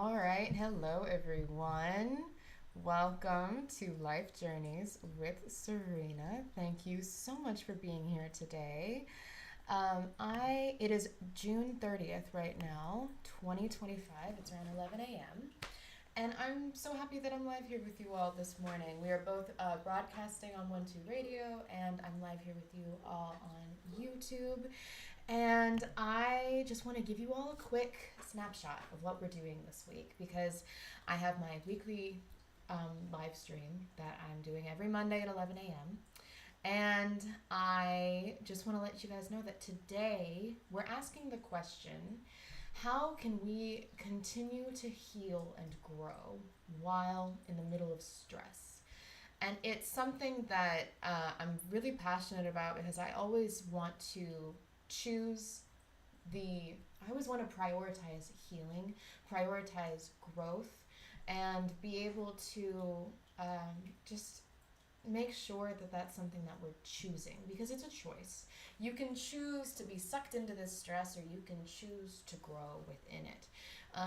All right. Hello, everyone. Welcome to Life Journeys with Serena. Thank you so much for being here today. It is June 30th right now, 2025. It's around 11 a.m. And I'm so happy that I'm live here with you all this morning. We are both broadcasting on 1-2 Radio, and I'm live here with you all on YouTube. And I just want to give you all a quick snapshot of what we're doing this week because I have my weekly live stream that I'm doing every Monday at 11 a.m. And I just want to let you guys know that today we're asking the question, how can we continue to heal and grow while in the middle of stress? And it's something that I'm really passionate about because I always want to choose I always want to prioritize healing, prioritize growth, and be able to just make sure that that's something that we're choosing because it's a choice. You can choose to be sucked into this stress or you can choose to grow within it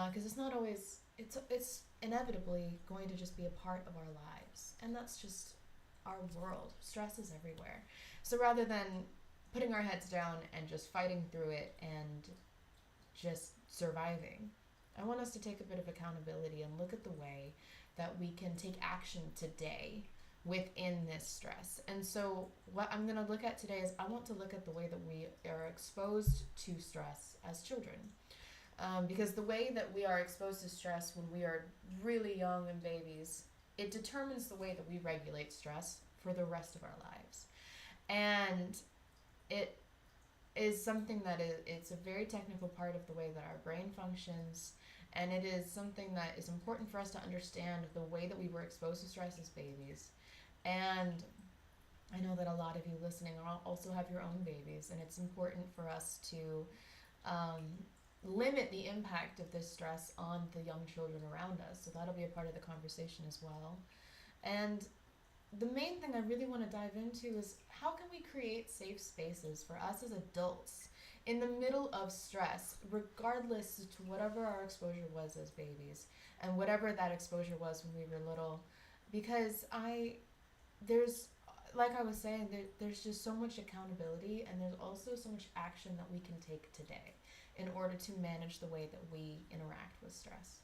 because it's not always, it's inevitably going to just be a part of our lives, and that's just our world. Stress is everywhere. So rather than putting our heads down and just fighting through it and just surviving, I want us to take a bit of accountability and look at the way that we can take action today within this stress. And so what I'm going to look at today is I want to look at the way that we are exposed to stress as children. Because the way that we are exposed to stress when we are really young and babies, it determines the way that we regulate stress for the rest of our lives. And it is something that it's a very technical part of the way that our brain functions, and it is something that is important for us to understand the way that we were exposed to stress as babies. And I know that a lot of you listening also have your own babies, and it's important for us to limit the impact of this stress on the young children around us. So that'll be a part of the conversation as well. And the main thing I really want to dive into is how can we create safe spaces for us as adults in the middle of stress, regardless to whatever our exposure was as babies and whatever that exposure was when we were little. Because there's, like I was saying, there's just so much accountability, and there's also so much action that we can take today in order to manage the way that we interact with stress.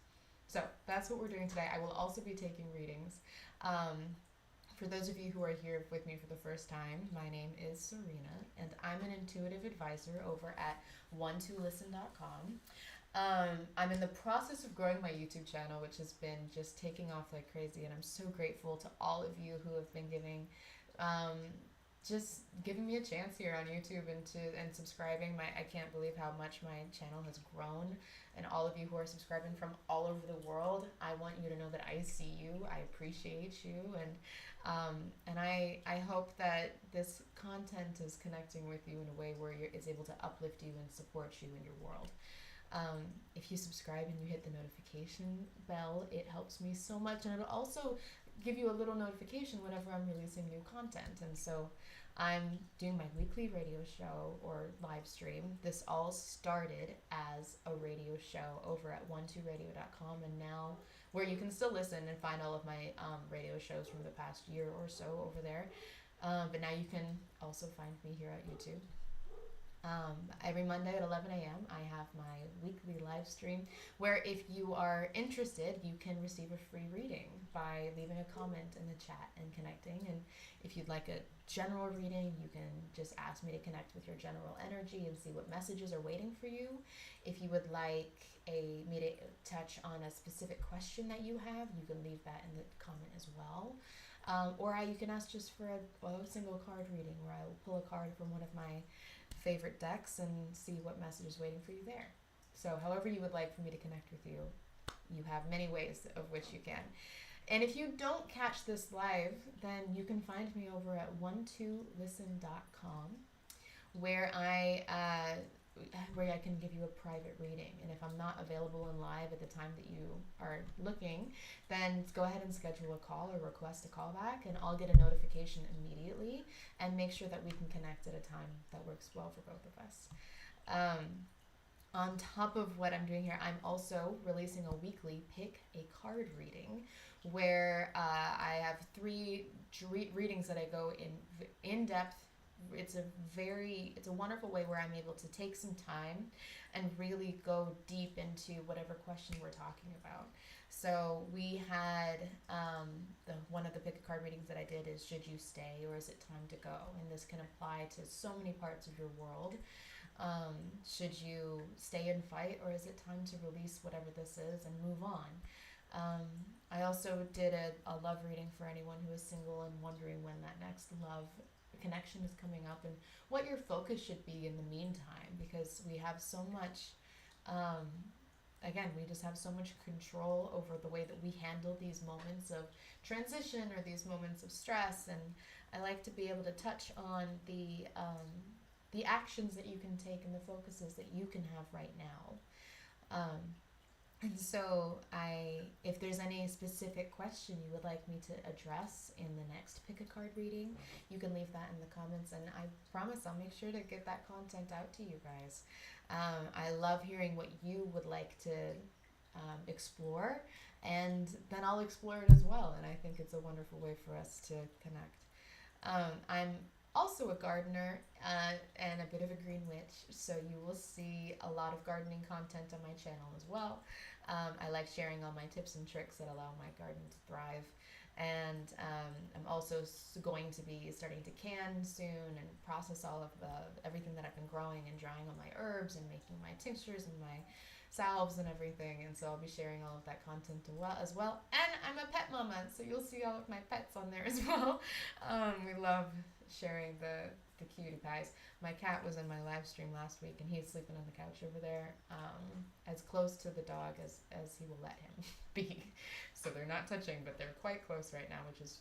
So that's what we're doing today. I will also be taking readings. For those of you who are here with me for the first time, my name is Serena, and I'm an intuitive advisor over at 12listen.com. I'm in the process of growing my YouTube channel, which has been just taking off like crazy, and I'm so grateful to all of you who have been just giving me a chance here on YouTube and subscribing. I can't believe how much my channel has grown, and all of you who are subscribing from all over the world, I want you to know that I see you, I appreciate you, and I hope that this content is connecting with you in a way where it's able to uplift you and support you in your world. If you subscribe and you hit the notification bell, it helps me so much, and it'll also give you a little notification whenever I'm releasing new content. And so I'm doing my weekly radio show or live stream. This all started as a radio show over at 12radio.com, and now where you can still listen and find all of my radio shows from the past year or so over there. But now you can also find me here at YouTube. Every Monday at 11 a.m. I have my weekly live stream where if you are interested, you can receive a free reading by leaving a comment in the chat and connecting. And if you'd like a general reading, you can just ask me to connect with your general energy and see what messages are waiting for you. If you would like me to touch on a specific question that you have, you can leave that in the comment as well. Or you can ask just for a single card reading where I will pull a card from one of my favorite decks and see what message is waiting for you there. So however you would like for me to connect with you, you have many ways of which you can. And if you don't catch this live, then you can find me over at 12listen.com where I can give you a private reading. And if I'm not available in live at the time that you are looking, then go ahead and schedule a call or request a call back, and I'll get a notification immediately and make sure that we can connect at a time that works well for both of us. on top of what I'm doing here, I'm also releasing a weekly pick a card reading where I have three readings that I go in depth. It's a wonderful way where I'm able to take some time and really go deep into whatever question we're talking about. So we had one of the pick a card readings that I did is should you stay or is it time to go? And this can apply to so many parts of your world. Should you stay and fight, or is it time to release whatever this is and move on? Um, I also did a love reading for anyone who is single and wondering when that next love connection is coming up and what your focus should be in the meantime, because we have so much, um, again, we just have so much control over the way that we handle these moments of transition or these moments of stress. And I like to be able to touch on the actions that you can take and the focuses that you can have right now. And so if there's any specific question you would like me to address in the next pick a card reading, you can leave that in the comments, and I promise I'll make sure to get that content out to you guys. I love hearing what you would like to explore, and then I'll explore it as well, and I think it's a wonderful way for us to connect. I'm also a gardener and a bit of a green witch, so you will see a lot of gardening content on my channel as well. I like sharing all my tips and tricks that allow my garden to thrive, and I'm also going to be starting to can soon and process all of everything that I've been growing and drying all my herbs and making my tinctures and my salves and everything, and so I'll be sharing all of that content as well. And I'm a pet mama, so you'll see all of my pets on there as well. We love sharing the cutie pies. My cat was in my live stream last week, and he's sleeping on the couch over there, as close to the dog as he will let him be. So they're not touching, but they're quite close right now, which is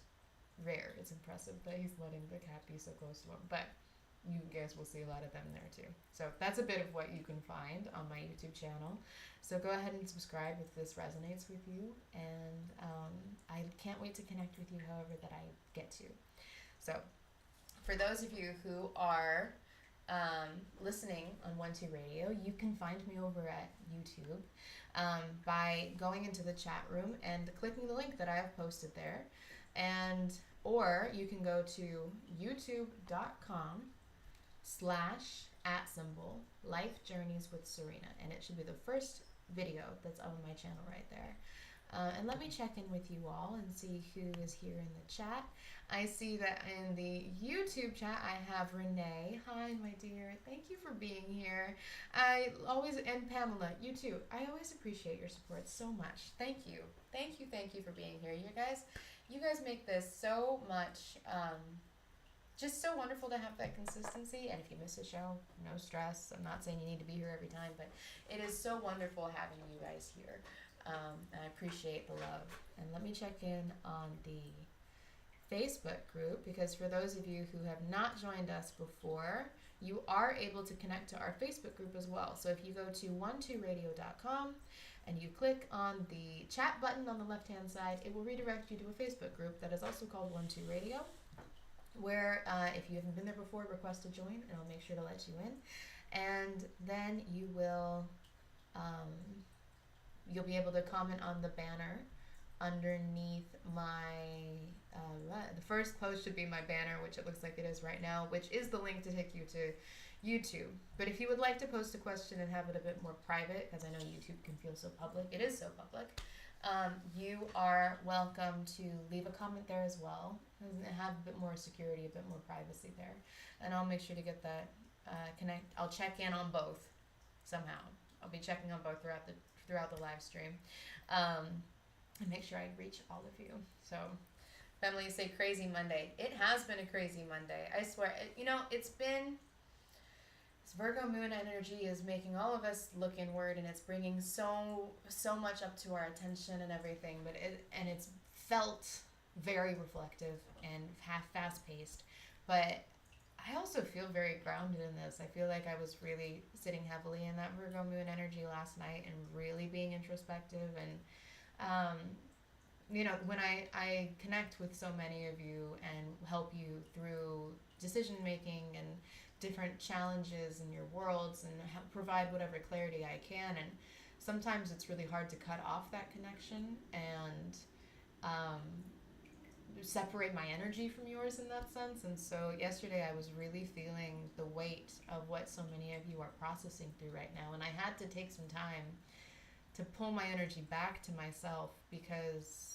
rare. It's impressive that he's letting the cat be so close to him, but you guys will see a lot of them there too. So that's a bit of what you can find on my YouTube channel. So go ahead and subscribe if this resonates with you, and I can't wait to connect with you however that I get to. So for those of you who are listening on 12 Radio, you can find me over at YouTube by going into the chat room and clicking the link that I have posted there. Or you can go to youtube.com/@Life Journeys with Serena, and it should be the first video that's on my channel right there. And let me check in with you all and see who is here in the chat. I see that in the YouTube chat I have Renee. Hi, my dear. Thank you for being here. And Pamela, you too. I always appreciate your support so much. Thank you. Thank you for being here. You guys make this so much, just so wonderful to have that consistency. And if you miss a show, no stress. I'm not saying you need to be here every time, but it is so wonderful having you guys here. And I appreciate the love. And let me check in on the Facebook group, because for those of you who have not joined us before, you are able to connect to our Facebook group as well. So if you go to 12radio.com and you click on the chat button on the left-hand side, it will redirect you to a Facebook group that is also called 12 Radio, where if you haven't been there before, request to join, and I'll make sure to let you in. And then you will... you'll be able to comment on the banner underneath my, the first post should be my banner, which it looks like it is right now, which is the link to take you to YouTube. But if you would like to post a question and have it a bit more private, because I know YouTube can feel so public, it is so public, you are welcome to leave a comment there as well, and have a bit more security, a bit more privacy there. And I'll make sure to get that, I'll check in on both somehow. I'll be checking on both throughout the live stream, and make sure I reach all of you. So, family, say crazy Monday. It has been a crazy Monday. I swear. It's been. This Virgo moon energy is making all of us look inward, and it's bringing so much up to our attention and everything. But it's felt very reflective and fast paced, but I also feel very grounded in this. I feel like I was really sitting heavily in that Virgo moon energy last night and really being introspective. And, when I connect with so many of you and help you through decision making and different challenges in your worlds and provide whatever clarity I can. And sometimes it's really hard to cut off that connection and um, separate my energy from yours in that sense. And so yesterday I was really feeling the weight of what so many of you are processing through right now. And I had to take some time to pull my energy back to myself because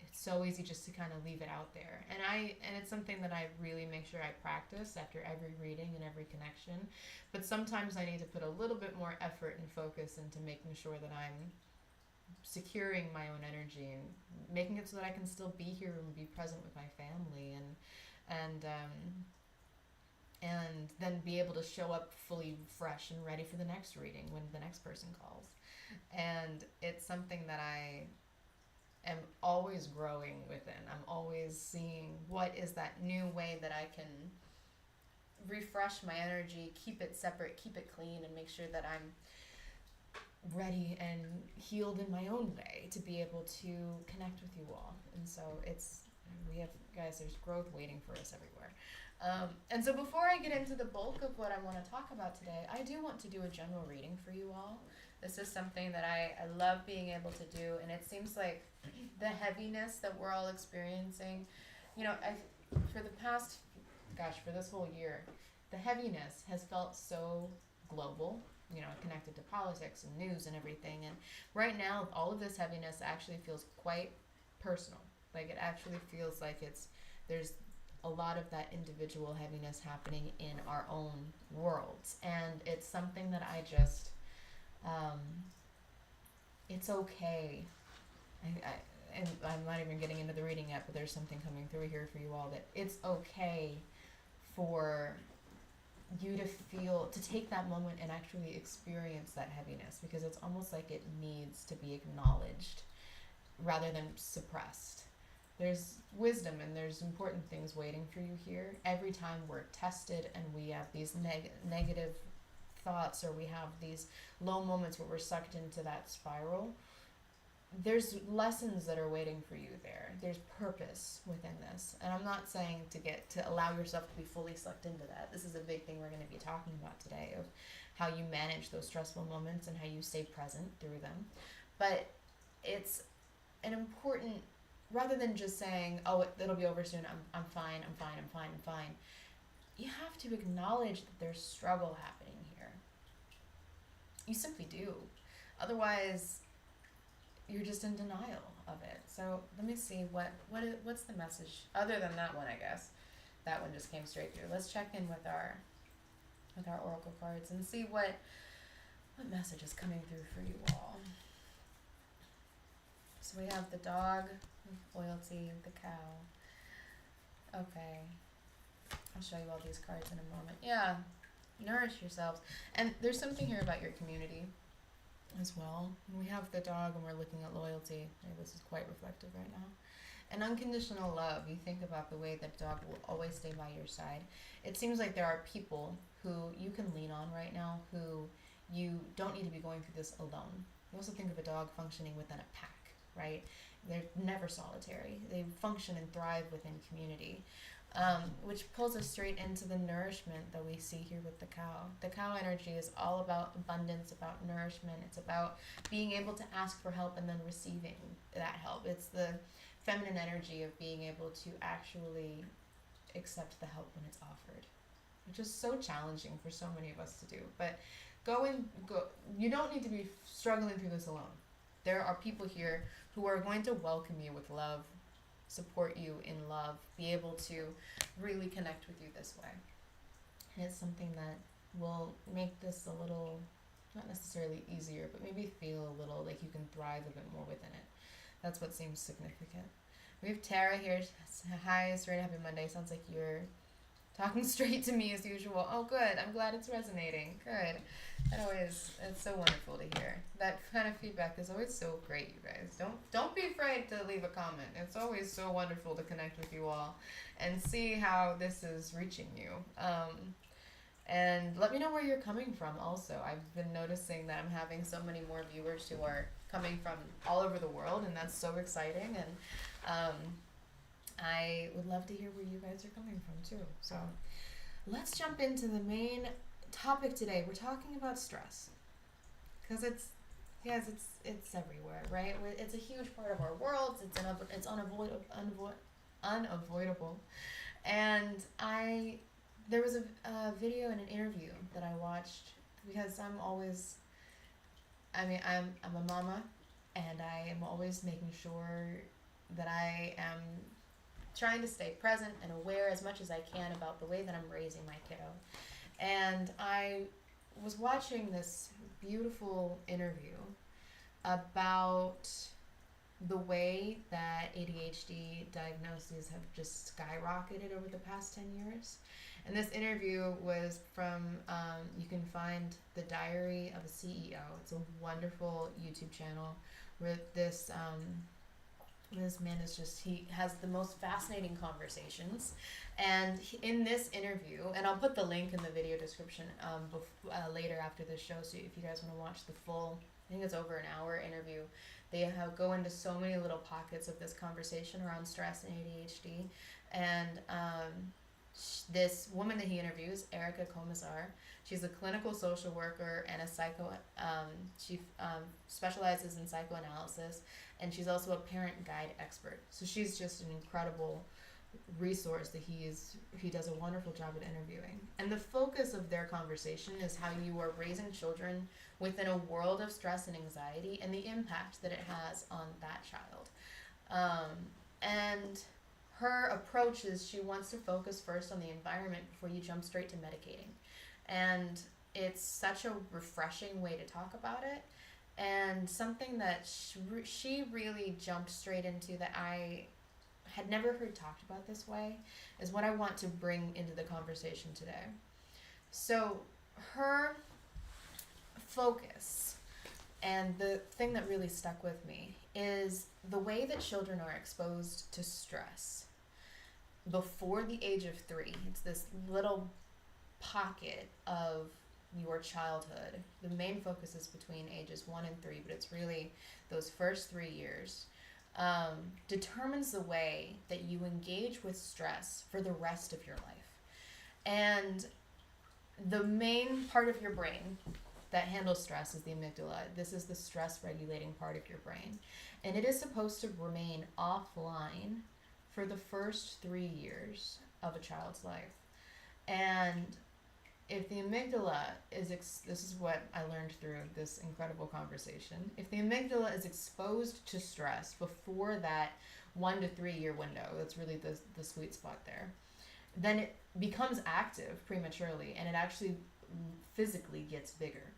it's so easy just to kind of leave it out there. And it's something that I really make sure I practice after every reading and every connection. But sometimes I need to put a little bit more effort and focus into making sure that I'm securing my own energy and making it so that I can still be here and be present with my family and and then be able to show up fully fresh and ready for the next reading when the next person calls. And it's something that I am always growing within. I'm always seeing what is that new way that I can refresh my energy, keep it separate, keep it clean, and make sure that I'm ready and healed in my own way to be able to connect with you all. And so we have, guys, there's growth waiting for us everywhere. And so before I get into the bulk of what I want to talk about today, I do want to do a general reading for you all. This is something that I love being able to do, and it seems like the heaviness that we're all experiencing, for the past, for this whole year, the heaviness has felt so global, connected to politics and news and everything. And right now, all of this heaviness actually feels quite personal. Like, it actually feels like there's a lot of that individual heaviness happening in our own worlds. And it's something that I just, it's okay. And I'm not even getting into the reading yet, but there's something coming through here for you all, that it's okay for you to take that moment and actually experience that heaviness, because it's almost like it needs to be acknowledged rather than suppressed. There's wisdom and there's important things waiting for you here. Every time we're tested and we have these negative thoughts, or we have these low moments where we're sucked into that spiral, there's lessons that are waiting for you there. There's purpose within this. And I'm not saying to allow yourself to be fully sucked into that. This is a big thing we're going to be talking about today, of how you manage those stressful moments and how you stay present through them. But it's an important, rather than just saying, oh, it'll be over soon, I'm fine. You have to acknowledge that there's struggle happening here. You simply do. Otherwise, you're just in denial of it. So let me see what's the message other than that one. I guess that one just came straight through. Let's check in with our oracle cards and see what message is coming through for you all. So we have the dog, loyalty, the cow. Okay, I'll show you all these cards in a moment. Yeah, nourish yourselves. And there's something here about your community as well. We have the dog and we're looking at loyalty. This is quite reflective right now. And unconditional love. You think about the way that dog will always stay by your side. It seems like there are people who you can lean on right now, who you don't need to be going through this alone. You also think of a dog functioning within a pack, right? They're never solitary. They function and thrive within community. Which pulls us straight into the nourishment that we see here with the cow. The cow energy is all about abundance, about nourishment. It's about being able to ask for help and then receiving that help. It's the feminine energy of being able to actually accept the help when it's offered, which is so challenging for so many of us to do. But go. You don't need to be struggling through this alone. There are people here who are going to welcome you with love, support you in love, be able to really connect with you this way. And it's something that will make this a little, not necessarily easier, but maybe feel a little like you can thrive a bit more within it. That's what seems significant. We have Tara here. Hi, Serena, happy Monday. Sounds like you're talking straight to me as usual. Oh, good. I'm glad it's resonating. Good. It's so wonderful to hear. That kind of feedback is always so great, you guys. Don't be afraid to leave a comment. It's always so wonderful to connect with you all and see how this is reaching you. And let me know where you're coming from also. I've been noticing that I'm having so many more viewers who are coming from all over the world, and that's so exciting. And I would love to hear where you guys are coming from too. So, let's jump into the main topic today. We're talking about stress because it's everywhere, right? It's a huge part of our world. It's unavoidable. And there was a video and an interview that I watched because I'm a mama, and I am always making sure that I am trying to stay present and aware as much as I can about the way that I'm raising my kiddo. And I was watching this beautiful interview about the way that ADHD diagnoses have just skyrocketed over the past 10 years. And this interview was from, you can find The Diary of a CEO. It's a wonderful YouTube channel where this man he has the most fascinating conversations. And in this interview, and I'll put the link in the video description later after this show, so if you guys want to watch the full, I think it's over an hour interview, they go into so many little pockets of this conversation around stress and ADHD. And this woman that he interviews, Erica Commissar, she's a clinical social worker and she specializes in psychoanalysis, and she's also a parent guide expert. So she's just an incredible resource that he does a wonderful job at interviewing. And the focus of their conversation is how you are raising children within a world of stress and anxiety and the impact that it has on that child. And her approach is she wants to focus first on the environment before you jump straight to medicating. And it's such a refreshing way to talk about it, and something that she really jumped straight into that I had never heard talked about this way is what I want to bring into the conversation today. So her focus, and the thing that really stuck with me, is the way that children are exposed to stress before the age of 3. It's this little pocket of your childhood. The main focus is between ages 1 and 3, but it's really those first 3 years. Determines the way that you engage with stress for the rest of your life. And the main part of your brain that handles stress is the amygdala. This is the stress regulating part of your brain. And it is supposed to remain offline for the first 3 years of a child's life. And if the amygdala this is what I learned through this incredible conversation. If the amygdala is exposed to stress before that 1 to 3 year window, that's really the sweet spot there, then it becomes active prematurely, and it actually physically gets bigger.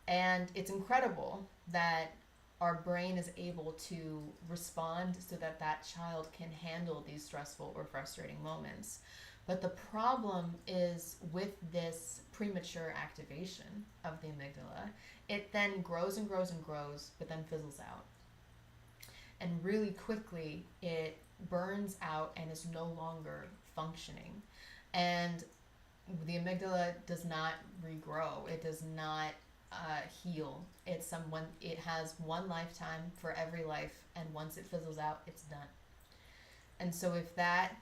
And it's incredible that our brain is able to respond so that that child can handle these stressful or frustrating moments. But the problem is with this premature activation of the amygdala, it then grows and grows and grows, but then fizzles out. And really quickly, it burns out and is no longer functioning. And the amygdala does not regrow. It does not heal. It has one lifetime for every life, and once it fizzles out, it's done. And so if that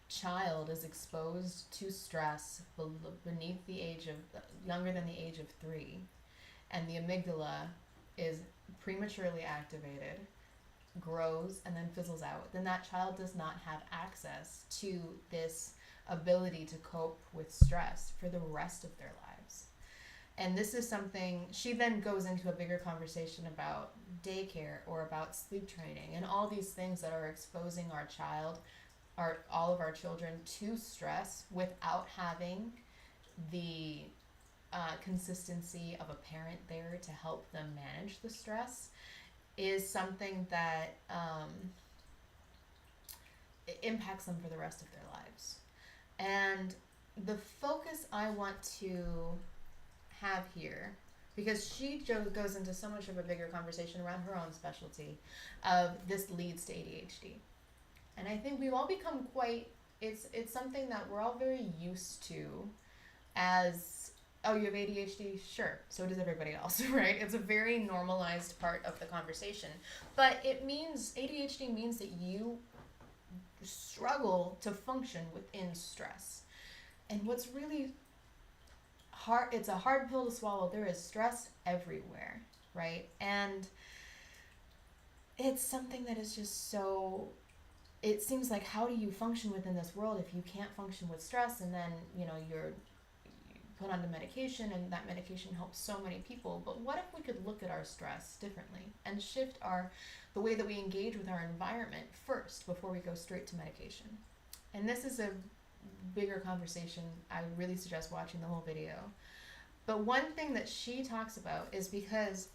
child is exposed to stress beneath the age of younger than the age of 3, and the amygdala is prematurely activated, grows, and then fizzles out, then that child does not have access to this ability to cope with stress for the rest of their lives. And this is something, she then goes into a bigger conversation about daycare or about sleep training and all these things that are exposing all of our children to stress without having the consistency of a parent there to help them manage the stress, is something that it impacts them for the rest of their lives. And the focus I want to have here, because she goes into so much of a bigger conversation around her own specialty of this leads to ADHD. And I think we've all become it's something that we're all very used to as, oh, you have ADHD? Sure, so does everybody else, right? It's a very normalized part of the conversation. But ADHD means that you struggle to function within stress. And what's really hard, it's a hard pill to swallow. There is stress everywhere, right? And it's something that is just so, it seems like, how do you function within this world if you can't function with stress? And then, you're put on the medication, and that medication helps so many people. But what if we could look at our stress differently and shift the way that we engage with our environment first before we go straight to medication? And this is a bigger conversation. I really suggest watching the whole video. But one thing that she talks about is, because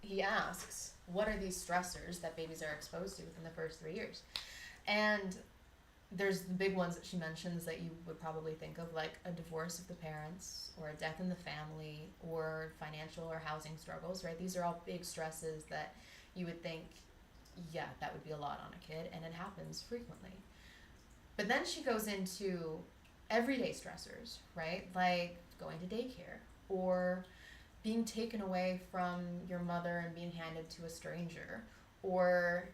he asks, what are these stressors that babies are exposed to within the first 3 years? And there's the big ones that she mentions that you would probably think of, like a divorce of the parents, or a death in the family, or financial or housing struggles, right? These are all big stresses that you would think, yeah, that would be a lot on a kid, and it happens frequently. But then she goes into everyday stressors, right? Like going to daycare, or being taken away from your mother and being handed to a stranger, or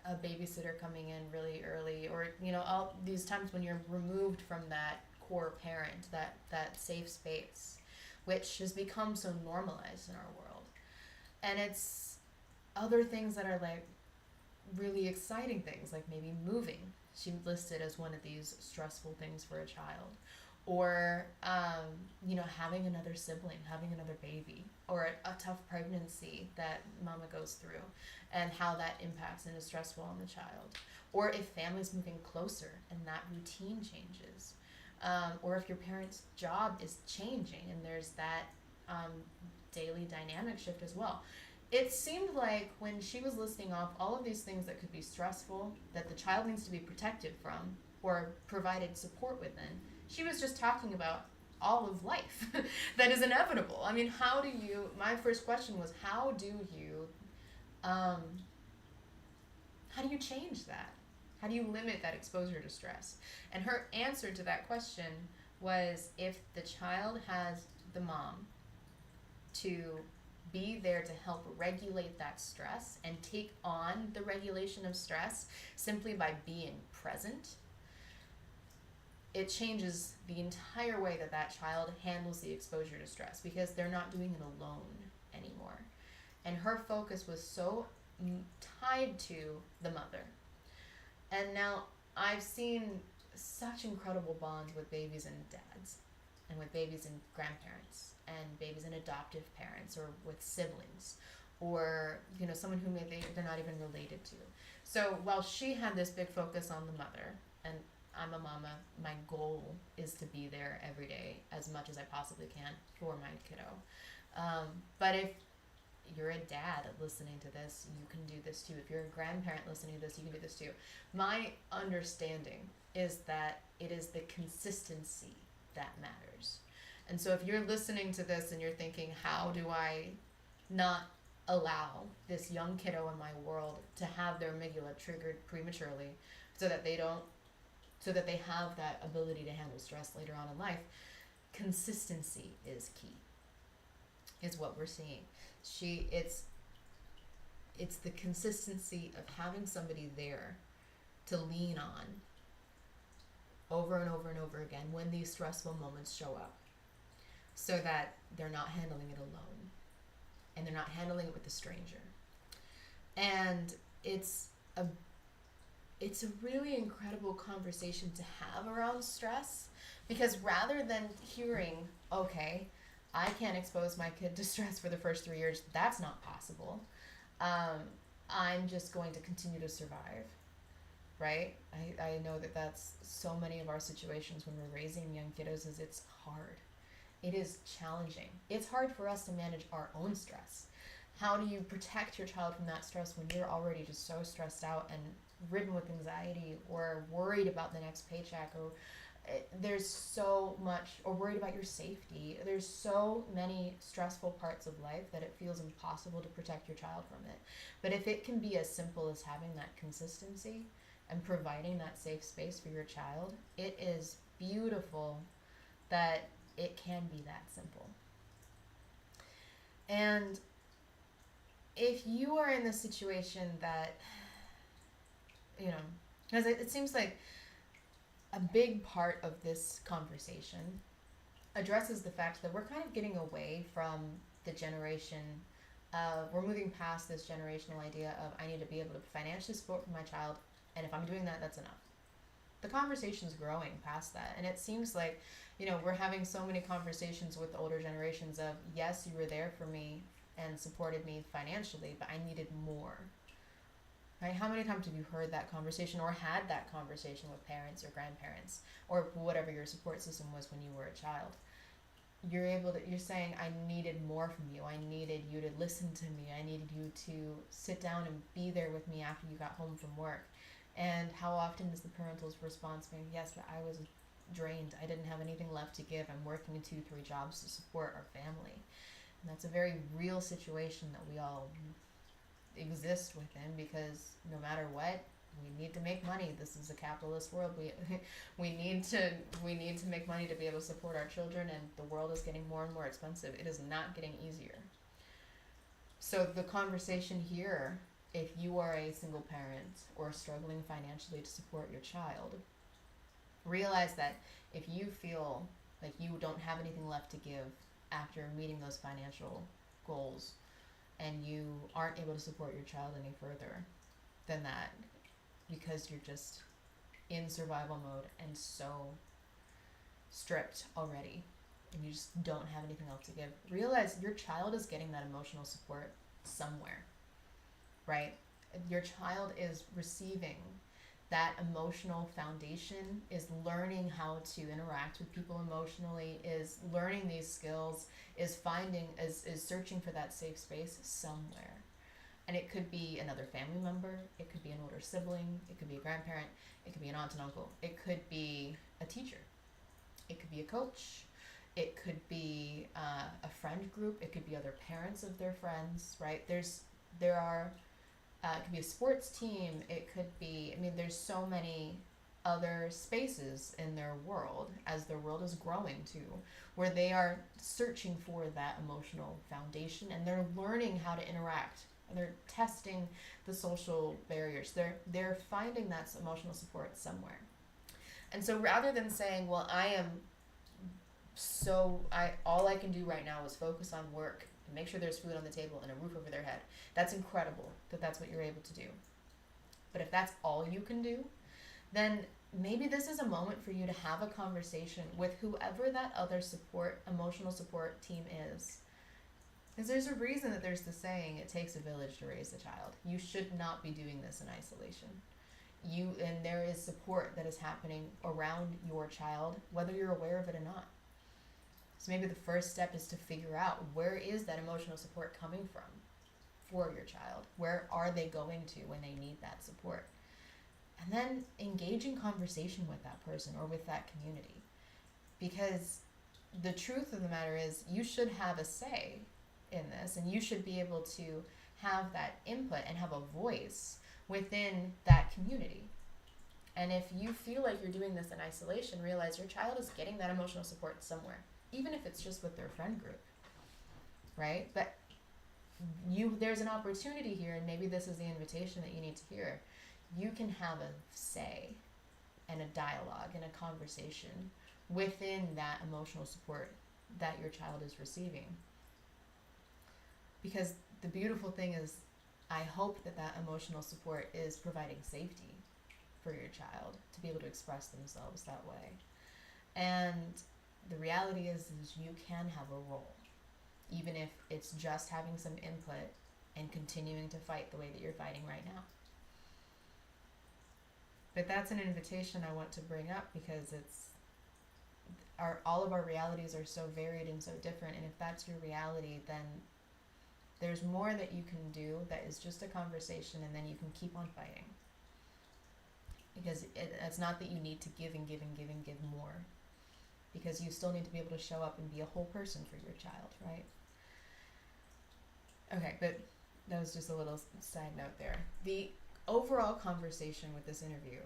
a babysitter coming in really early, or all these times when you're removed from that core parent, that safe space, which has become so normalized in our world. And it's other things that are like really exciting things, like maybe moving. She listed as one of these stressful things for a child. Or having another sibling, having another baby, or a tough pregnancy that mama goes through, and how that impacts and is stressful on the child. Or if family's moving closer and that routine changes, or if your parent's job is changing and there's that daily dynamic shift as well. It seemed like when she was listing off all of these things that could be stressful, that the child needs to be protected from or provided support within, she was just talking about all of life that is inevitable. I mean, my first question was, how do you change that? How do you limit that exposure to stress? And her answer to that question was, if the child has the mom to be there to help regulate that stress and take on the regulation of stress simply by being present, it changes the entire way that child handles the exposure to stress, because they're not doing it alone anymore. And her focus was so tied to the mother. And now I've seen such incredible bonds with babies and dads, and with babies and grandparents, and babies and adoptive parents, or with siblings, or someone who they're not even related to. So while she had this big focus on the mother, and I'm a mama, my goal is to be there every day as much as I possibly can for my kiddo. But if you're a dad listening to this, you can do this too. If you're a grandparent listening to this, you can do this too. My understanding is that it is the consistency that matters. And so if you're listening to this and you're thinking, how do I not allow this young kiddo in my world to have their amygdala triggered prematurely, so that they have that ability to handle stress later on in life? Consistency is key, is what we're seeing. It's the consistency of having somebody there to lean on over and over and over again when these stressful moments show up, so that they're not handling it alone, and they're not handling it with a stranger. And it's a really incredible conversation to have around stress, because rather than hearing, okay, I can't expose my kid to stress for the first 3 years, that's not possible, I'm just going to continue to survive, right? I know that's so many of our situations when we're raising young kiddos, is it's hard. It is challenging. It's hard for us to manage our own stress. How do you protect your child from that stress when you're already just so stressed out and ridden with anxiety, or worried about the next paycheck, or there's so much, or worried about your safety? There's so many stressful parts of life that it feels impossible to protect your child from it. But if it can be as simple as having that consistency and providing that safe space for your child, it is beautiful that it can be that simple. And if you are in the situation that, because it seems like a big part of this conversation addresses the fact that we're kind of getting away from the generation of, we're moving past this generational idea of I need to be able to financially support my child, and if I'm doing that, that's enough. The conversation's growing past that, and it seems like, we're having so many conversations with the older generations of, yes, you were there for me and supported me financially, but I needed more. Right? How many times have you heard that conversation or had that conversation with parents or grandparents or whatever your support system was when you were a child? You're saying, I needed more from you. I needed you to listen to me. I needed you to sit down and be there with me after you got home from work. And how often is the parental response being, yes, but I was drained. I didn't have anything left to give. I'm working 2-3 jobs to support our family. And that's a very real situation that we all exist within, because no matter what, we need to make money. This is a capitalist world. We need to make money to be able to support our children, and the world is getting more and more expensive. It is not getting easier. So the conversation here, if you are a single parent or struggling financially to support your child, realize that if you feel like you don't have anything left to give after meeting those financial goals, and you aren't able to support your child any further than that, because you're just in survival mode and so stripped already, and you just don't have anything else to give, realize your child is getting that emotional support somewhere, right? Your child is receiving that emotional foundation, is learning how to interact with people emotionally, is learning these skills, is searching for that safe space somewhere. And it could be another family member, it could be an older sibling, it could be a grandparent, it could be an aunt and uncle, it could be a teacher, it could be a coach, it could be a friend group, it could be other parents of their friends, right? It could be a sports team, it could be, there's so many other spaces in their world, as their world is growing too, where they are searching for that emotional foundation, and they're learning how to interact, and they're testing the social barriers. They're finding that emotional support somewhere. And so rather than saying, well, all I can do right now is focus on work, make sure there's food on the table and a roof over their head. That's incredible that that's what you're able to do. But if that's all you can do, then maybe this is a moment for you to have a conversation with whoever that other emotional support team is. Because there's a reason that there's the saying, it takes a village to raise a child. You should not be doing this in isolation. And there is support that is happening around your child, whether you're aware of it or not. So maybe the first step is to figure out, where is that emotional support coming from for your child? Where are they going to when they need that support? And then engage in conversation with that person or with that community. Because the truth of the matter is, you should have a say in this, and you should be able to have that input and have a voice within that community. And if you feel like you're doing this in isolation, realize your child is getting that emotional support somewhere, even if it's just with their friend group, right? But there's an opportunity here, and maybe this is the invitation that you need to hear. You can have a say and a dialogue and a conversation within that emotional support that your child is receiving. Because the beautiful thing is, I hope that emotional support is providing safety for your child to be able to express themselves that way. And the reality is you can have a role, even if it's just having some input and continuing to fight the way that you're fighting right now. But that's an invitation I want to bring up, because all of our realities are so varied and so different. And if that's your reality, then there's more that you can do that is just a conversation, and then you can keep on fighting. Because it's not that you need to give and give and give and give more, because you still need to be able to show up and be a whole person for your child, right? Okay, but that was just a little side note there. The overall conversation with this interview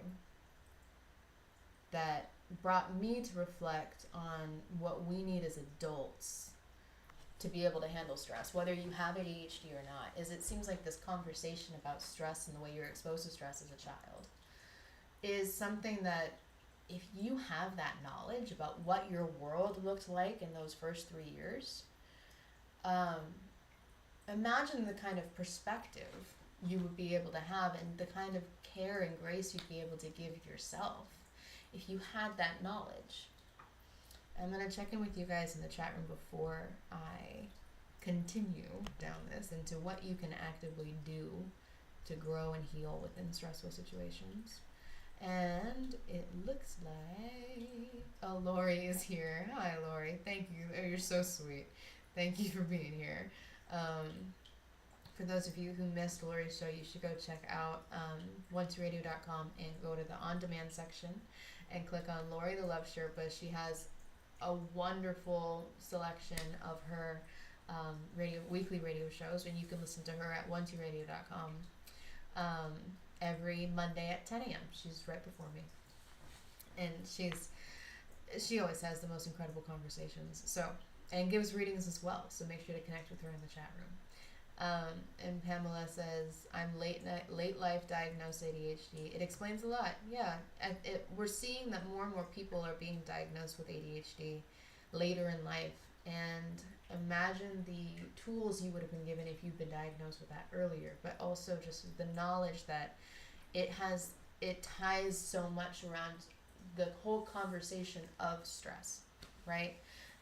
that brought me to reflect on what we need as adults to be able to handle stress, whether you have ADHD or not, is it seems like this conversation about stress and the way you're exposed to stress as a child is something that if you have that knowledge about what your world looked like in those first 3 years, um, imagine the kind of perspective you would be able to have and the kind of care and grace you'd be able to give yourself if you had that knowledge. I'm going to check in with you guys in the chat room before I continue down this into what you can actively do to grow and heal within stressful situations. And it looks like, oh, Lori is here. Hi, Lori. Thank you. Oh, you're so sweet. Thank you for being here. For those of you who missed Lori's show, you should go check out onetoradio.com and go to the on-demand section and click on Lori the Love Sherpa. She has a wonderful selection of her weekly radio shows, and you can listen to her at onetoradio.com every Monday at 10 a.m. She's right before me, and she always has the most incredible conversations. So, and gives readings as well. So make sure to connect with her in the chat room. And Pamela says, I'm late life diagnosed ADHD. It explains a lot. Yeah, we're seeing that more and more people are being diagnosed with ADHD later in life. And imagine the tools you would have been given if you've been diagnosed with that earlier. But also just the knowledge that it ties so much around the whole conversation of stress, right?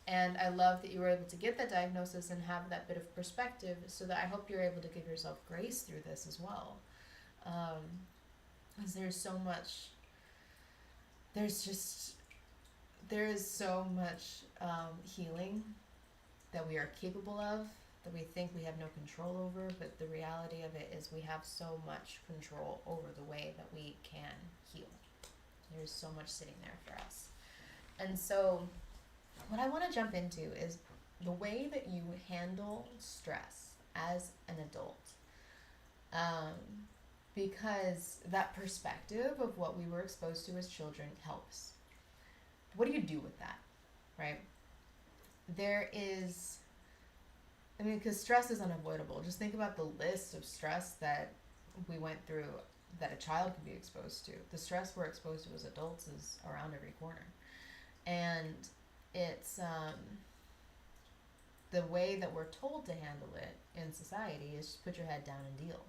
And I love that you were able to get that diagnosis and have that bit of perspective, so that I hope you're able to give yourself grace through this as well. Because there is so much healing that we are capable of, that we think we have no control over, but the reality of it is we have so much control over the way that we can heal. There's so much sitting there for us. And so what I want to jump into is the way that you handle stress as an adult. Because that perspective of what we were exposed to as children helps. What do you do with that, right? Because stress is unavoidable. Just think about the list of stress that we went through that a child can be exposed to. The stress we're exposed to as adults is around every corner. And it's the way that we're told to handle it in society is just put your head down and deal.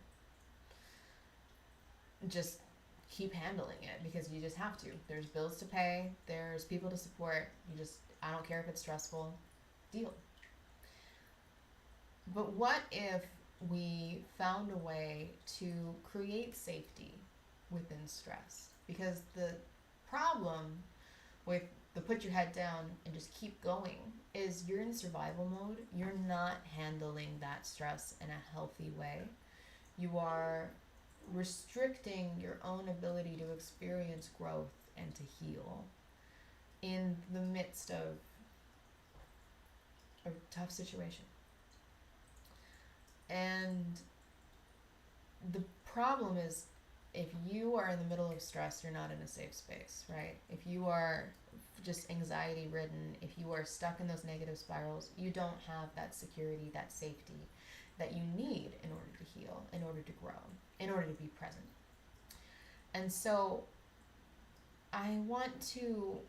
Just keep handling it because you just have to. There's bills to pay, there's people to support. I don't care if it's stressful, deal. But what if we found a way to create safety within stress? Because the problem with the put your head down and just keep going is you're in survival mode. You're not handling that stress in a healthy way. You are restricting your own ability to experience growth and to heal in the midst of a tough situation. And the problem is, if you are in the middle of stress, you're not in a safe space, right? If you are just anxiety ridden, if you are stuck in those negative spirals, you don't have that security, that safety that you need in order to heal, in order to grow, in order to be present. And so I want to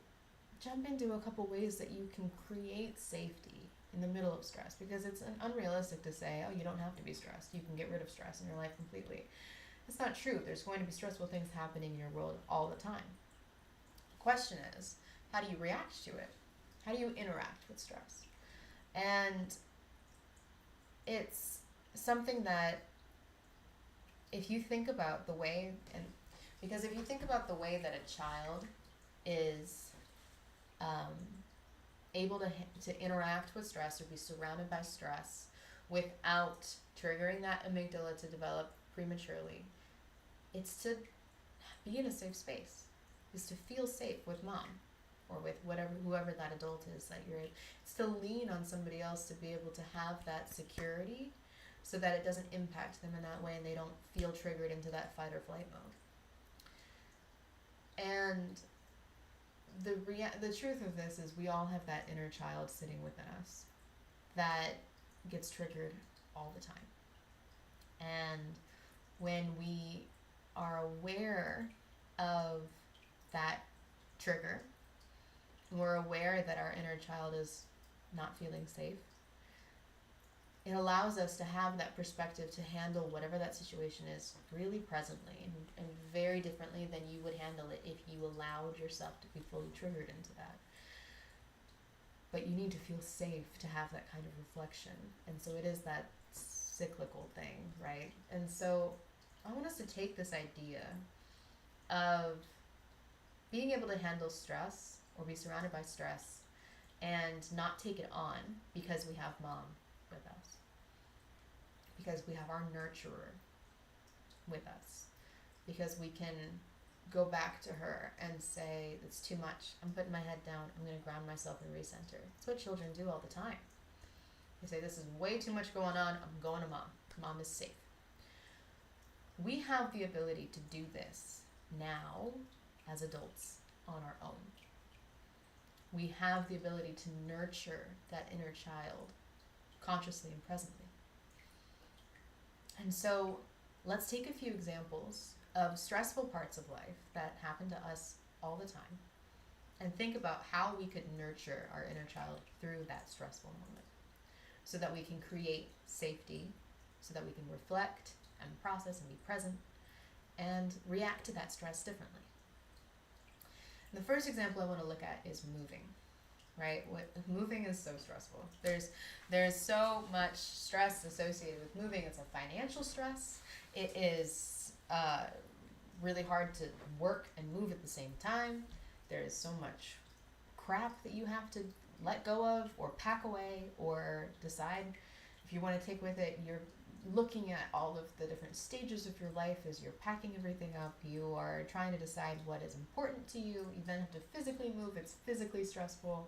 jump into a couple ways that you can create safety in the middle of stress, because it's unrealistic to say, oh, you don't have to be stressed. You can get rid of stress in your life completely. It's not true. There's going to be stressful things happening in your world all the time. The question is, how do you react to it? How do you interact with stress? And it's something that if you think about the way, because if you think about the way that a child is able to interact with stress or be surrounded by stress without triggering that amygdala to develop prematurely, it's to be in a safe space, is to feel safe with mom or with whoever that adult is that you're in. It's to lean on somebody else to be able to have that security so that it doesn't impact them in that way and they don't feel triggered into that fight or flight mode. And the truth of this is we all have that inner child sitting within us that gets triggered all the time. And when we are aware of that trigger, we're aware that our inner child is not feeling safe, it allows us to have that perspective to handle whatever that situation is really presently and very differently than you would handle it if you allowed yourself to be fully triggered into that. But you need to feel safe to have that kind of reflection. And so it is that cyclical thing, right? And so I want us to take this idea of being able to handle stress or be surrounded by stress and not take it on because we have mom with us, because we have our nurturer with us, because we can go back to her and say, it's too much, I'm putting my head down, I'm going to ground myself and recenter. It's what children do all the time. They say, this is way too much going on, I'm going to mom. Mom is safe. We have the ability to do this now as adults on our own. We have the ability to nurture that inner child consciously and presently. And so let's take a few examples of stressful parts of life that happen to us all the time and think about how we could nurture our inner child through that stressful moment so that we can create safety, so that we can reflect and process and be present and react to that stress differently. And the first example I want to look at is moving. Right? Moving is so stressful. There's so much stress associated with moving. It's a financial stress. It is really hard to work and move at the same time. There is so much crap that you have to let go of or pack away or decide if you want to take with it. You're looking at all of the different stages of your life as you're packing everything up. You are trying to decide what is important to you. You then have to physically move. It's physically stressful.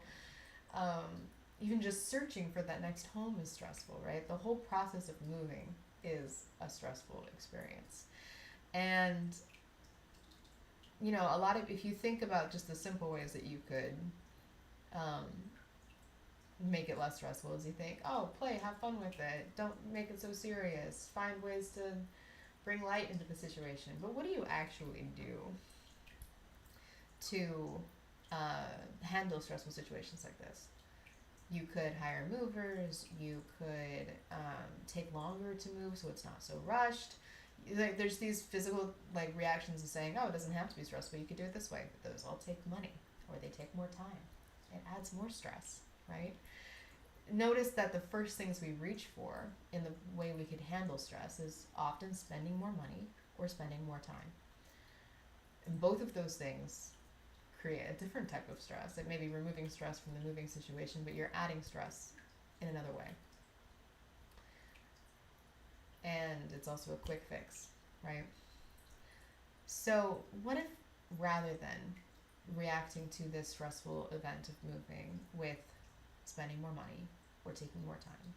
Even just searching for that next home is stressful, right? The whole process of moving is a stressful experience. And, you know, if you think about just the simple ways that you could make it less stressful, as you think, oh, play, have fun with it, don't make it so serious, find ways to bring light into the situation. But what do you actually do to handle stressful situations like this? You could hire movers, you could take longer to move so it's not so rushed. Like, there's these physical reactions of saying, oh, it doesn't have to be stressful, you could do it this way, but those all take money or they take more time. It adds more stress, right? Notice that the first things we reach for in the way we could handle stress is often spending more money or spending more time. And both of those things create a different type of stress. It may be removing stress from the moving situation, but you're adding stress in another way. And it's also a quick fix, right? So what if, rather than reacting to this stressful event of moving with spending more money or taking more time,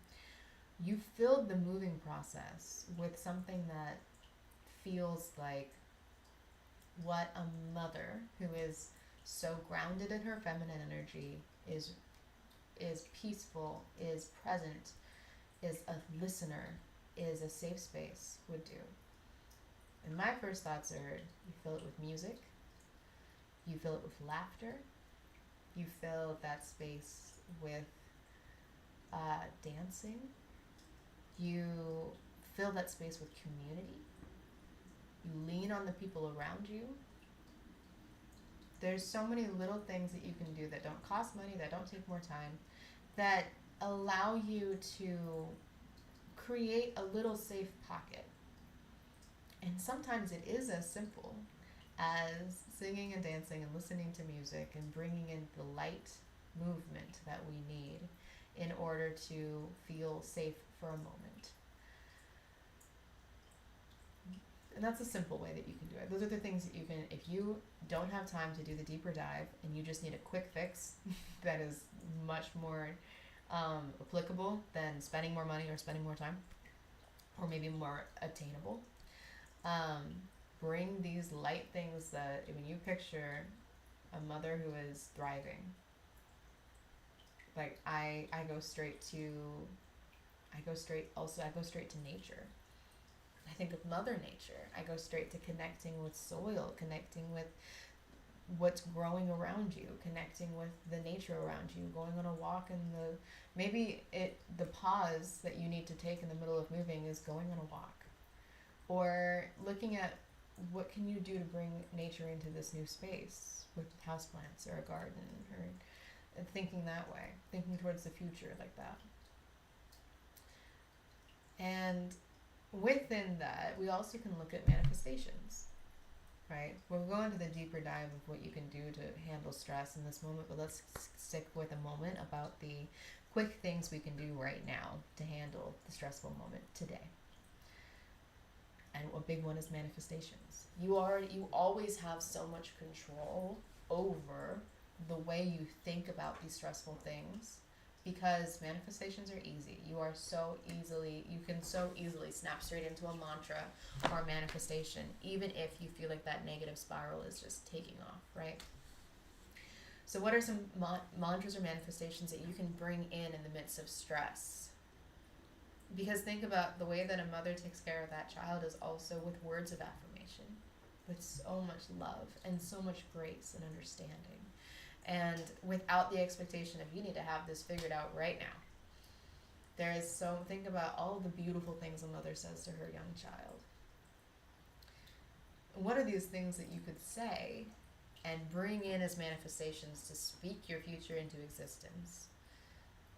you filled the moving process with something that feels like what a mother who is so grounded in her feminine energy, is peaceful, is present, is a listener, is a safe space would do. And my first thoughts are, you fill it with music, you fill it with laughter, you fill that space with dancing, you fill that space with community, you lean on the people around you. There's so many little things that you can do that don't cost money, that don't take more time, that allow you to create a little safe pocket. And sometimes it is as simple as singing and dancing and listening to music and bringing in the light movement that we need in order to feel safe for a moment. And that's a simple way that you can do it. Those are the things that you can, if you don't have time to do the deeper dive and you just need a quick fix that is much more applicable than spending more money or spending more time, or maybe more attainable, bring these light things that, when you picture a mother who is thriving, like I go straight to nature. I think of Mother Nature. I go straight to connecting with soil, connecting with what's growing around you, connecting with the nature around you, going on a walk in the maybe the pause that you need to take in the middle of moving is going on a walk, or looking at what can you do to bring nature into this new space with houseplants or a garden, or thinking that way, thinking towards the future like that. And within that, we also can look at manifestations, right? We'll go into the deeper dive of what you can do to handle stress in this moment, but let's stick with a moment about the quick things we can do right now to handle the stressful moment today. And a big one is manifestations. You always have so much control over the way you think about these stressful things, because manifestations are easy. You can so easily snap straight into a mantra or a manifestation, even if you feel like that negative spiral is just taking off, right? So what are some mantras or manifestations that you can bring in the midst of stress? Because think about the way that a mother takes care of that child is also with words of affirmation, with so much love and so much grace and understanding, and without the expectation of you need to have this figured out right now. Think about all the beautiful things a mother says to her young child. What are these things that you could say and bring in as manifestations to speak your future into existence?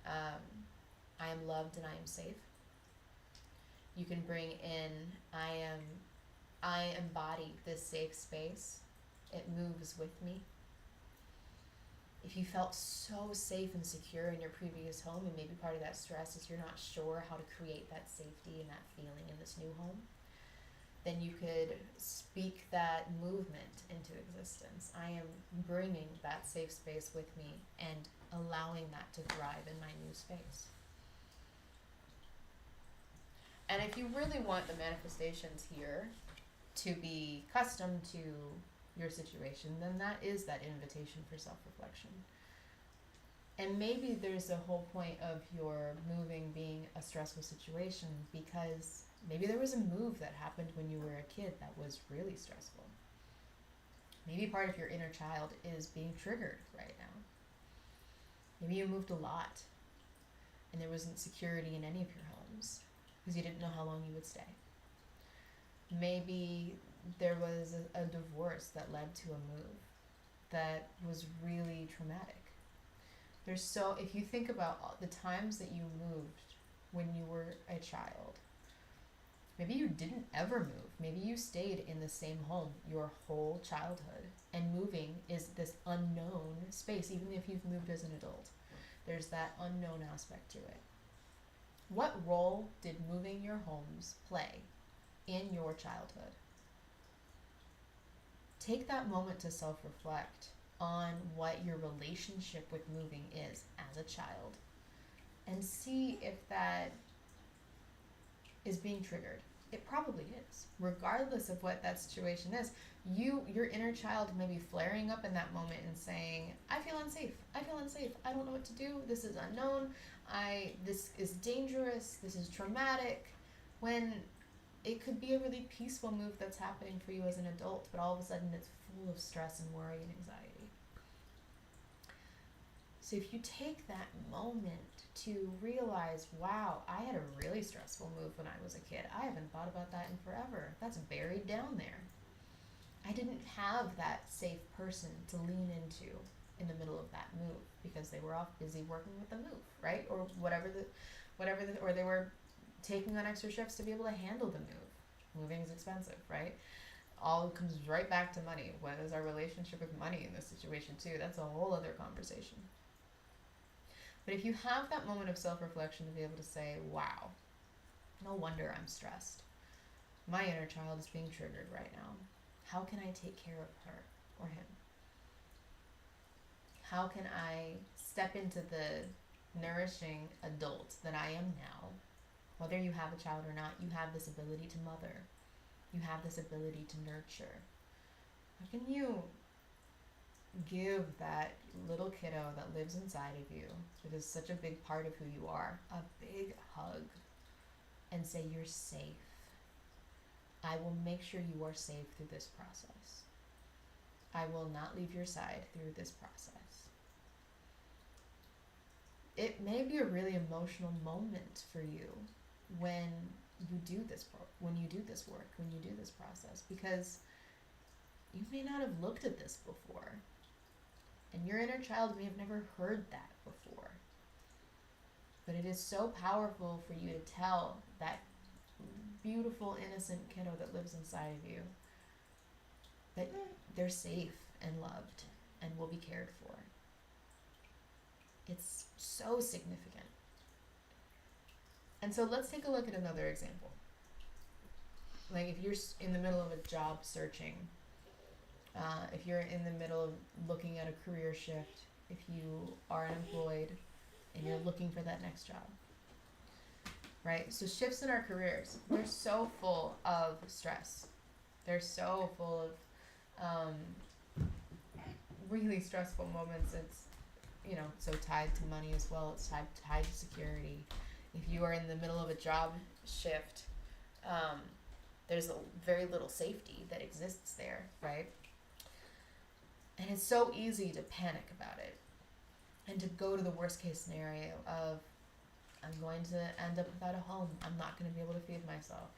I am loved and I am safe. You can bring in, I embody this safe space. It moves with me. If you felt so safe and secure in your previous home, and maybe part of that stress is you're not sure how to create that safety and that feeling in this new home, then you could speak that movement into existence. I am bringing that safe space with me and allowing that to thrive in my new space. And if you really want the manifestations here to be custom to your situation, then that is that invitation for self-reflection. And maybe there's a whole point of your moving being a stressful situation because maybe there was a move that happened when you were a kid that was really stressful. Maybe part of your inner child is being triggered right now. Maybe you moved a lot and there wasn't security in any of your homes because you didn't know how long you would stay. Maybe there was a divorce that led to a move that was really traumatic. If you think about all the times that you moved when you were a child, maybe you didn't ever move. Maybe you stayed in the same home your whole childhood, and moving is this unknown space, even if you've moved as an adult. There's that unknown aspect to it. What role did moving your homes play in your childhood? Take that moment to self-reflect on what your relationship with moving is as a child and see if that is being triggered. It probably is. Regardless of what that situation is, your inner child may be flaring up in that moment and saying, I feel unsafe, I don't know what to do, this is unknown, this is dangerous, this is traumatic, when it could be a really peaceful move that's happening for you as an adult, but all of a sudden it's full of stress and worry and anxiety. So if you take that moment to realize, wow, I had a really stressful move when I was a kid. I haven't thought about that in forever. That's buried down there. I didn't have that safe person to lean into in the middle of that move because they were off busy working with the move, right? Or or they were taking on extra shifts to be able to handle the move. Moving is expensive, right? All comes right back to money. What is our relationship with money in this situation too? That's a whole other conversation. But if you have that moment of self-reflection to be able to say, wow, no wonder I'm stressed. My inner child is being triggered right now. How can I take care of her or him? How can I step into the nourishing adult that I am now? Whether you have a child or not, you have this ability to mother. You have this ability to nurture. How can you give that little kiddo that lives inside of you, that is such a big part of who you are, a big hug and say, you're safe. I will make sure you are safe through this process. I will not leave your side through this process. It may be a really emotional moment for you when you do this work, when you do this process, because you may not have looked at this before, and your inner child may have never heard that before. But it is so powerful for you to tell that beautiful, innocent kiddo that lives inside of you that they're safe and loved and will be cared for. It's so significant. And so let's take a look at another example. Like if you're in the middle of a job searching, if you're in the middle of looking at a career shift, if you are unemployed and you're looking for that next job, right? So shifts in our careers, they're so full of stress. They're so full of really stressful moments. It's, you know, so tied to money as well. It's tied to security. If you are in the middle of a job shift, there's very little safety that exists there, right? And it's so easy to panic about it and to go to the worst case scenario of, I'm going to end up without a home. I'm not going to be able to feed myself.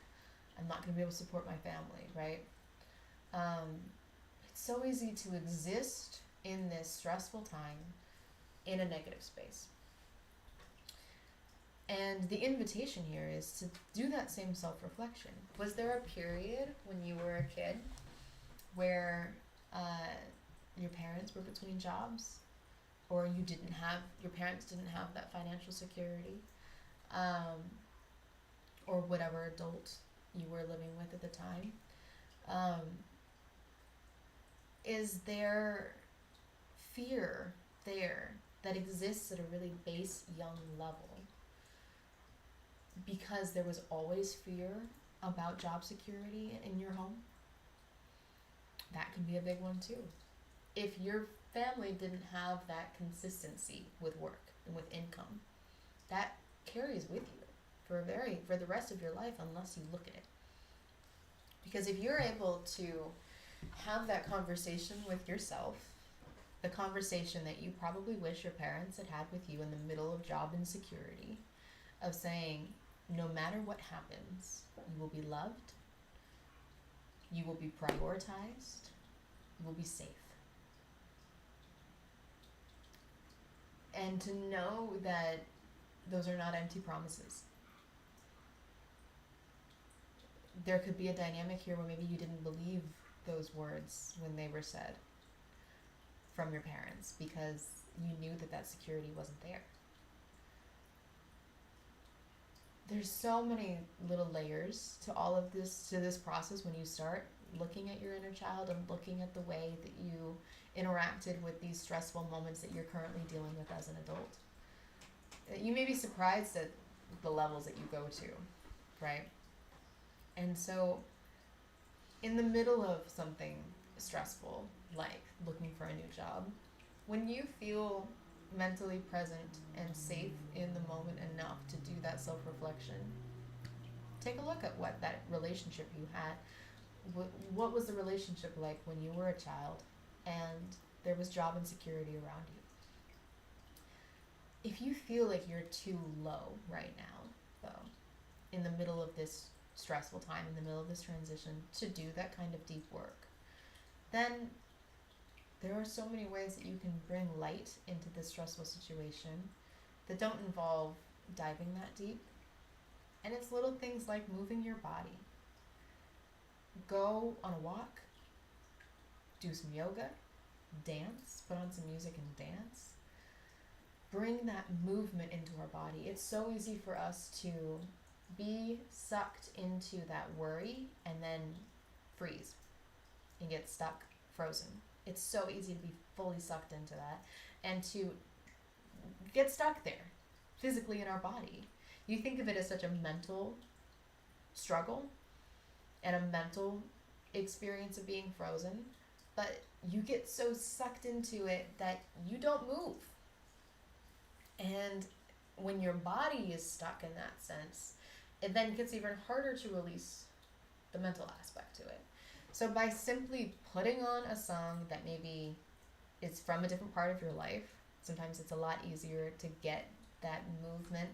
I'm not going to be able to support my family, right? It's so easy to exist in this stressful time in a negative space. And the invitation here is to do that same self-reflection. Was there a period when you were a kid where your parents were between jobs, or your parents didn't have that financial security, or whatever adult you were living with at the time? Is there fear there that exists at a really base young level because there was always fear about job security in your home? That can be a big one too. If your family didn't have that consistency with work and with income, that carries with you for the rest of your life unless you look at it. Because if you're able to have that conversation with yourself, the conversation that you probably wish your parents had had with you in the middle of job insecurity, of saying, no matter what happens, you will be loved, you will be prioritized, you will be safe. And to know that those are not empty promises. There could be a dynamic here where maybe you didn't believe those words when they were said from your parents because you knew that security wasn't there. There's so many little layers to all of this, to this process when you start looking at your inner child and looking at the way that you interacted with these stressful moments that you're currently dealing with as an adult. You may be surprised at the levels that you go to, right? And so in the middle of something stressful, like looking for a new job, when you feel mentally present and safe in the moment enough to do that self-reflection, take a look at what that relationship you had. What was the relationship like when you were a child and there was job insecurity around you? If you feel like you're too low right now, though, in the middle of this stressful time, in the middle of this transition, to do that kind of deep work, then there are so many ways that you can bring light into this stressful situation that don't involve diving that deep. And it's little things like moving your body. Go on a walk, do some yoga, dance, put on some music and dance. Bring that movement into our body. It's so easy for us to be sucked into that worry and then freeze and get stuck, frozen. It's so easy to be fully sucked into that and to get stuck there physically in our body. You think of it as such a mental struggle and a mental experience of being frozen, but you get so sucked into it that you don't move. And when your body is stuck in that sense, it then gets even harder to release the mental aspect to it. So by simply putting on a song that maybe is from a different part of your life, sometimes it's a lot easier to get that movement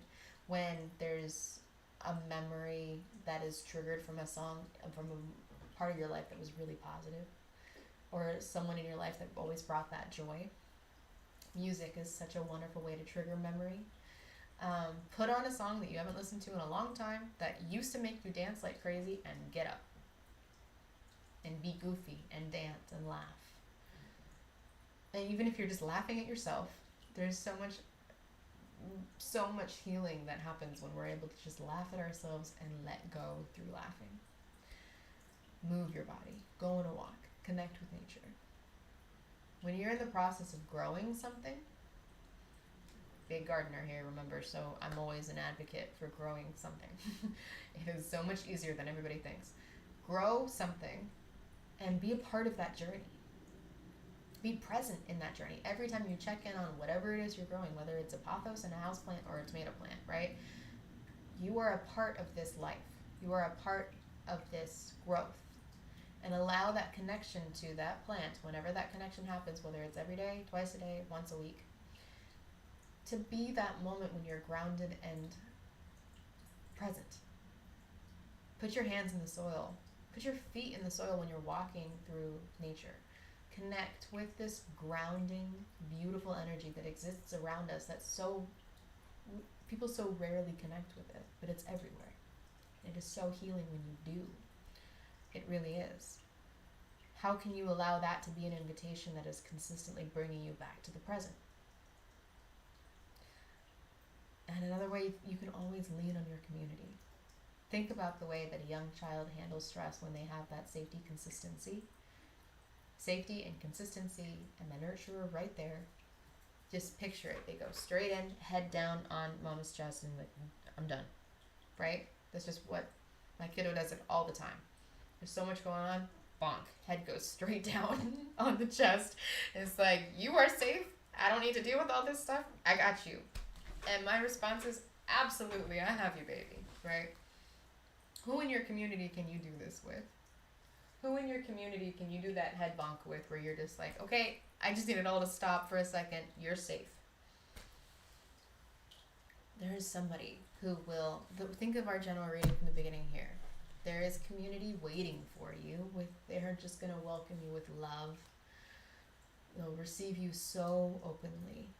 when there's a memory that is triggered from a song, from a part of your life that was really positive, or someone in your life that always brought that joy. Music is such a wonderful way to trigger memory. Put on a song that you haven't listened to in a long time that used to make you dance like crazy, and get up and be goofy and dance and laugh. And even if you're just laughing at yourself, there's so much healing that happens when we're able to just laugh at ourselves and let go through laughing. Move your body, go on a walk, connect with nature. When you're in the process of growing something, big gardener here, remember, so I'm always an advocate for growing something. It is so much easier than everybody thinks. Grow something and be a part of that journey. Be present in that journey. Every time you check in on whatever it is you're growing, whether it's a pothos and a houseplant or a tomato plant, right? You are a part of this life. You are a part of this growth. And allow that connection to that plant, whenever that connection happens, whether it's every day, twice a day, once a week, to be that moment when you're grounded and present. Put your hands in the soil. Put your feet in the soil when you're walking through nature. Connect with this grounding, beautiful energy that exists around us that people so rarely connect with it, but it's everywhere. It is so healing when you do. It really is. How can you allow that to be an invitation that is consistently bringing you back to the present? And another way, you can always lean on your community. Think about the way that a young child handles stress when they have that safety and consistency and the nurturer right there. Just picture it. They go straight in, head down on mama's chest, and like, I'm done. Right? That's just what my kiddo does it all the time. There's so much going on. Bonk. Head goes straight down on the chest. It's like, you are safe. I don't need to deal with all this stuff. I got you. And my response is, absolutely, I have you, baby. Right? Who in your community can you do this with? Who in your community can you do that head bonk with, where you're just like, okay, I just need it all to stop for a second. You're safe. There is somebody who will, think of our general reading from the beginning here. There is community waiting for you. They're just going to welcome you with love. They'll receive you so openly.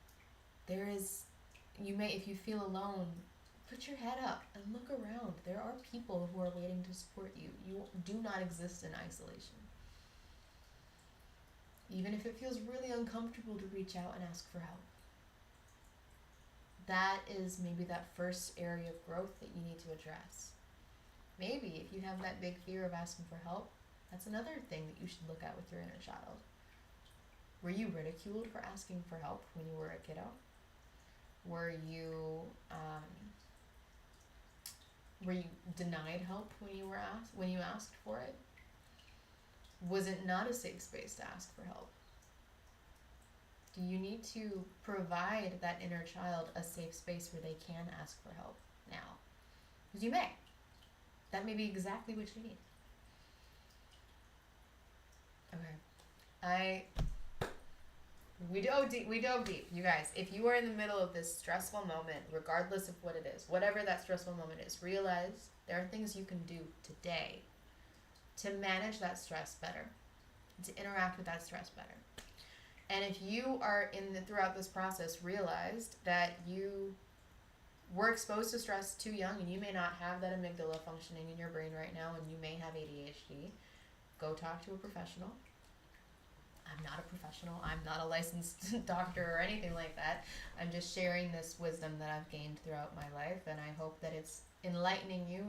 If you feel alone, put your head up and look around. There are people who are waiting to support you. You do not exist in isolation. Even if it feels really uncomfortable to reach out and ask for help. That is maybe that first area of growth that you need to address. Maybe if you have that big fear of asking for help, that's another thing that you should look at with your inner child. Were you ridiculed for asking for help when you were a kiddo? Were you denied help when you asked for it? Was it not a safe space to ask for help? Do you need to provide that inner child a safe space where they can ask for help now? Because you may. That may be exactly what you need. Okay. We dove deep. You guys, if you are in the middle of this stressful moment, regardless of what it is, whatever that stressful moment is, realize there are things you can do today to manage that stress better, to interact with that stress better. And if you are throughout this process realized that you were exposed to stress too young and you may not have that amygdala functioning in your brain right now and you may have ADHD, go talk to a professional. I'm not a professional. I'm not a licensed doctor or anything like that. I'm just sharing this wisdom that I've gained throughout my life, and I hope that it's enlightening you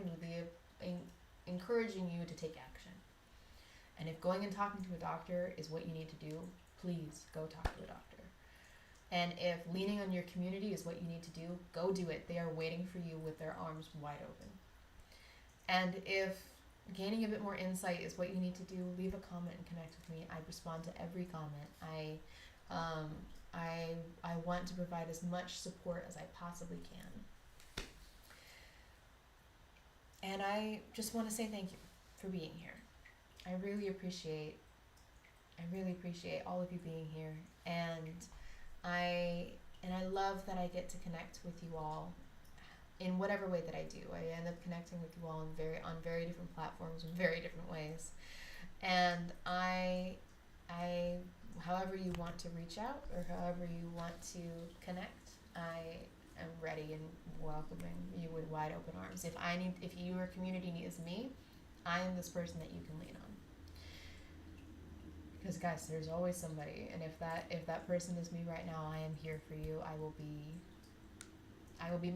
and encouraging you to take action. And if going and talking to a doctor is what you need to do, please go talk to a doctor. And if leaning on your community is what you need to do, go do it. They are waiting for you with their arms wide open. And if gaining a bit more insight is what you need to do, leave a comment and connect with me. I respond to every comment. I want to provide as much support as I possibly can. And I just want to say thank you for being here. I really appreciate all of you being here, and I I love that I get to connect with you all in whatever way that I do. I end up connecting with you all on very different platforms in very different ways. And I however you want to reach out or however you want to connect, I am ready and welcoming you with wide open arms. If your community needs me, I am this person that you can lean on. Because guys, there's always somebody, and if that person is me right now, I am here for you. I will be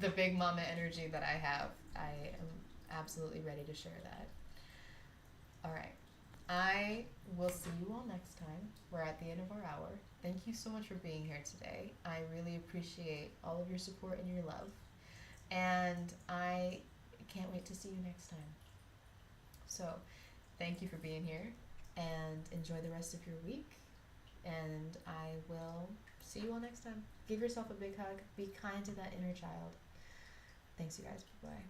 the big mama energy that I have. I am absolutely ready to share that. All right. I will see you all next time. We're at the end of our hour. Thank you so much for being here today. I really appreciate all of your support and your love. And I can't wait to see you next time. So, thank you for being here and enjoy the rest of your week. And I will see you all next time. Give yourself a big hug. Be kind to that inner child. Thanks, you guys. Bye-bye.